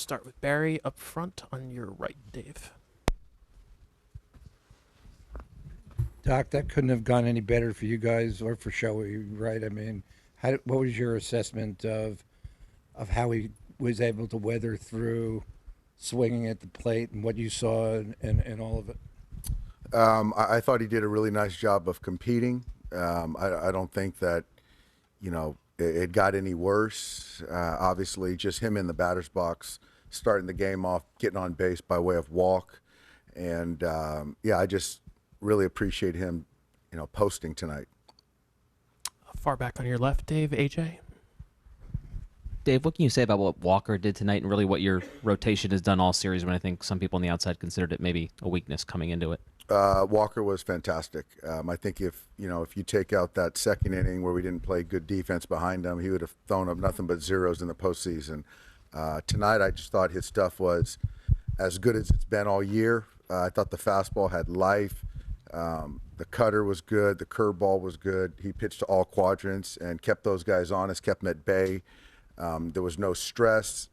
start with Barry up front on your right, Dave. Doc, that couldn't have gone any better for you guys or for Shohei, right? I mean, what was your assessment of how he was able to weather through swinging at the plate and what you saw and all of it? I thought he did a really nice job of competing. I don't think that, it got any worse. Obviously, just him in the batter's box, starting the game off, getting on base by way of walk. And, I just really appreciate him, posting tonight. Far back on your left, Dave, AJ. Dave, what can you say about what Walker did tonight and really what your rotation has done all series when I think some people on the outside considered it maybe a weakness coming into it? Walker was fantastic. I think if you take out that second inning where we didn't play good defense behind him, he would have thrown up nothing but zeros in the postseason. Tonight, I just thought his stuff was as good as it's been all year. I thought the fastball had life. The cutter was good. The curveball was good. He pitched to all quadrants and kept those guys honest, kept them at bay. There was no stress.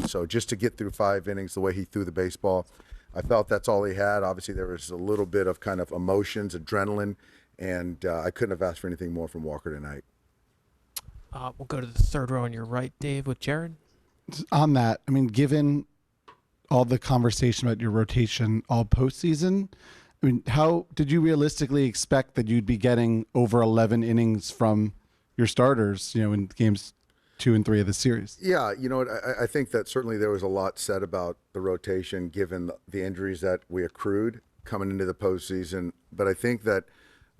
So just to get through 5 innings the way he threw the baseball, I felt that's all he had. Obviously, there was a little bit of kind of emotions, adrenaline, and I couldn't have asked for anything more from Walker tonight. We'll go to the third row on your right, Dave, with Jared. On that, I mean, given all the conversation about your rotation all postseason, I mean, how did you realistically expect that you'd be getting over 11 innings from your starters, in games 2 and 3 of the series? Yeah, I think that certainly there was a lot said about the rotation given the injuries that we accrued coming into the postseason. But I think that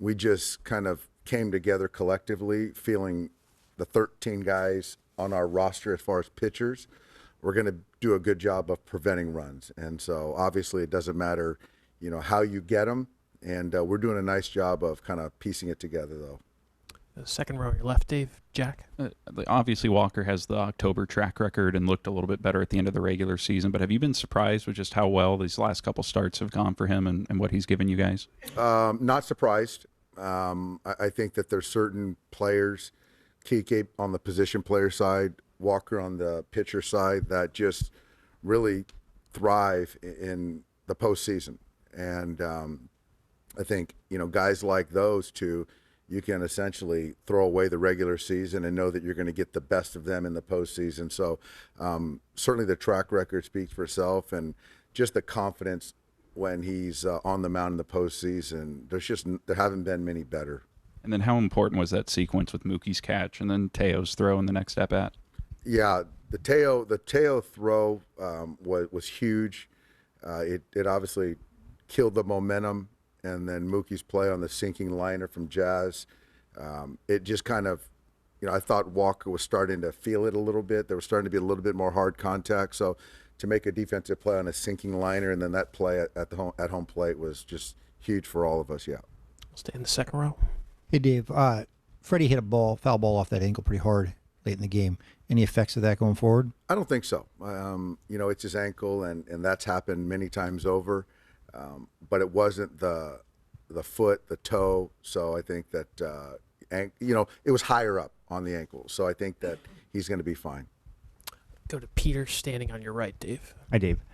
we just kind of came together collectively, feeling the 13 guys on our roster as far as pitchers, we're going to do a good job of preventing runs. And so obviously it doesn't matter, how you get them. And we're doing a nice job of kind of piecing it together, though. The second row on your left, Dave. Jack. Obviously, Walker has the October track record and looked a little bit better at the end of the regular season. But have you been surprised with just how well these last couple starts have gone for him and what he's given you guys? Not surprised. I think that there's certain players, Kike on the position player side, Walker on the pitcher side, that just really thrive in the postseason. And I think, guys like those two, you can essentially throw away the regular season and know that you're going to get the best of them in the postseason. So certainly the track record speaks for itself, and just the confidence when he's on the mound in the postseason. There haven't been many better. And then how important was that sequence with Mookie's catch and then Teo's throw in the next at bat? Yeah, the Teo throw was huge. It obviously killed the momentum. And then Mookie's play on the sinking liner from Jazz, it just kind of, I thought Walker was starting to feel it a little bit. There was starting to be a little bit more hard contact. So to make a defensive play on a sinking liner and then that play at home plate was just huge for all of us. Yeah. We'll stay in the second row. Hey, Dave. Freddie hit a foul ball off that ankle pretty hard late in the game. Any effects of that going forward? I don't think so. It's his ankle, and that's happened many times over. But it wasn't the foot, the toe. So I think that, it was higher up on the ankle. So I think that he's going to be fine. Go to Peter, standing on your right, Dave. Hi, Dave.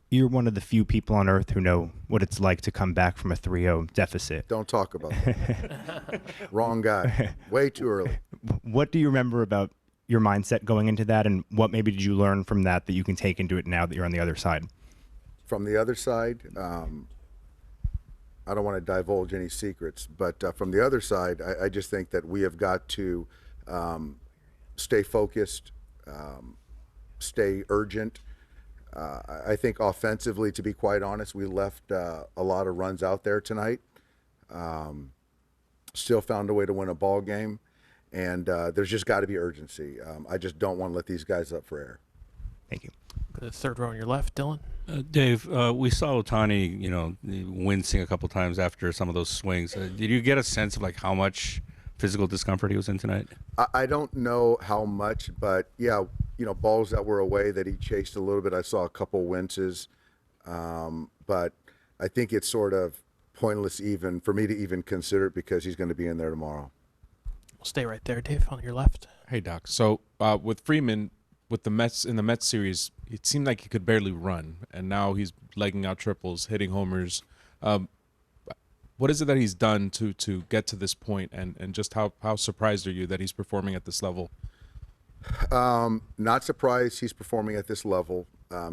You're one of the few people on earth who know what it's like to come back from a 3-0 deficit. Don't talk about that. Wrong guy. Way too early. What do you remember about your mindset going into that, and what maybe did you learn from that you can take into it now that you're on the other side? From the other side, I don't want to divulge any secrets, but from the other side, I just think that we have got to stay focused, stay urgent. I think offensively, to be quite honest, we left a lot of runs out there tonight. Still found a way to win a ball game, and there's just got to be urgency. I just don't want to let these guys up for air. Thank you. The third row on your left, Dylan. Dave, we saw Ohtani, wincing a couple times after some of those swings. Did you get a sense of how much physical discomfort he was in tonight? I don't know how much, but yeah, balls that were away that he chased a little bit. I saw a couple winces, but I think it's sort of pointless even for me to even consider it because he's going to be in there tomorrow. We'll stay right there, Dave, on your left. Hey, Doc. So with Freeman, with the Mets in the Mets series, it seemed like he could barely run, and now he's legging out triples, hitting homers. What is it that he's done to get to this point, and just how surprised are you that he's performing at this level? Not surprised he's performing at this level.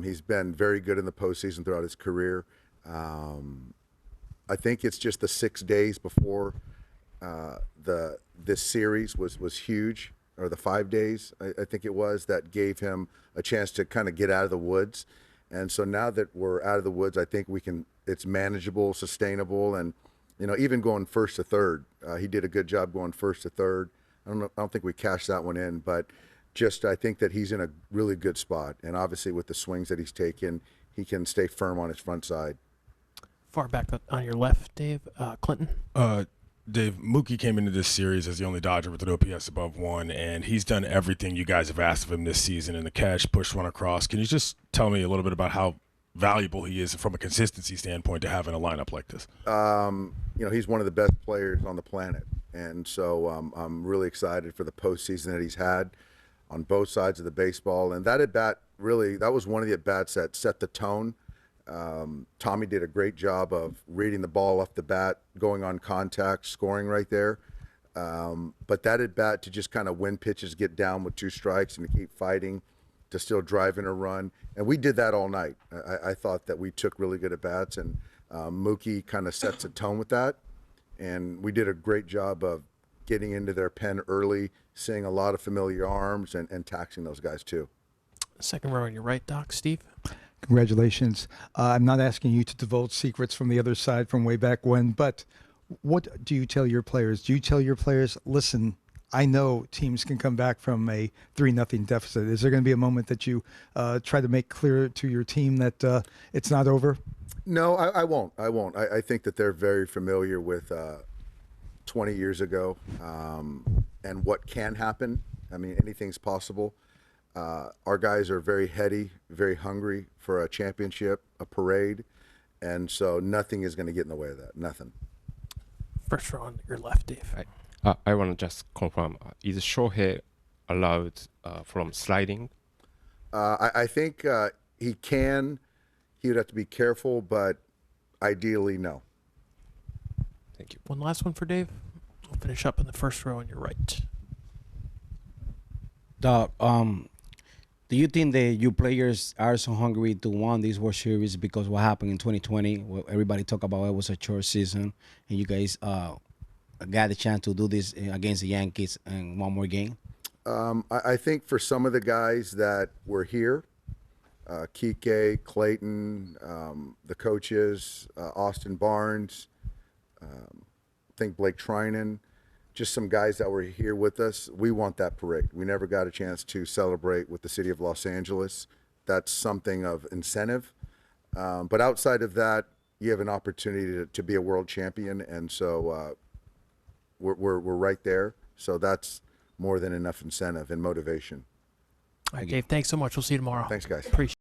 He's been very good in the postseason throughout his career. I think it's just the 6 days before this series was huge, or the 5 days I think it was, that gave him a chance to kind of get out of the woods. And so now that we're out of the woods, I think it's manageable, sustainable, and even going first to third, he did a good job going first to third. I don't think we cashed that one in, but I think that he's in a really good spot. And obviously with the swings that he's taken, he can stay firm on his front side. Far back on your left, Dave. Clinton. Dave, Mookie came into this series as the only Dodger with an OPS above 1, and he's done everything you guys have asked of him this season in the catch, push one across. Can you just tell me a little bit about how valuable he is from a consistency standpoint to have in a lineup like this? He's one of the best players on the planet, and so I'm really excited for the postseason that he's had on both sides of the baseball. And that at-bat, really, that was one of the at-bats that set the tone. Tommy did a great job of reading the ball off the bat, going on contact, scoring right there. But that at bat to just kind of win pitches, get down with 2 strikes, and to keep fighting, to still drive in a run. And we did that all night. I thought that we took really good at bats, and Mookie kind of sets a tone with that. And we did a great job of getting into their pen early, seeing a lot of familiar arms, and taxing those guys too. Second row on your right, Doc. Steve. Congratulations. I'm not asking you to divulge secrets from the other side from way back when, but what do you tell your players? Do you tell your players, listen, I know teams can come back from a 3-0 deficit. Is there going to be a moment that you try to make clear to your team that it's not over? No, I won't. I think that they're very familiar with 20 years ago and what can happen. I mean, anything's possible. Our guys are very heady, very hungry for a championship, a parade, and so nothing is going to get in the way of that. Nothing. First row on your left, Dave. I want to just confirm, is Shohei allowed from sliding? I think he can. He would have to be careful, but ideally, no. Thank you. One last one for Dave. We'll finish up in the first row on your right. Doc, do you think that you players are so hungry to win this World Series because what happened in 2020? Well, everybody talk about it was a short season, and you guys got the chance to do this against the Yankees in one more game? I think for some of the guys that were here, Kike, Clayton, the coaches, Austin Barnes, I think Blake Trinan, just some guys that were here with us, we want that parade. We never got a chance to celebrate with the city of Los Angeles. That's something of incentive. But outside of that, you have an opportunity to be a world champion, and so we're right there. So that's more than enough incentive and motivation. All right, Dave, thanks so much. We'll see you tomorrow. Thanks, guys. Appreciate it.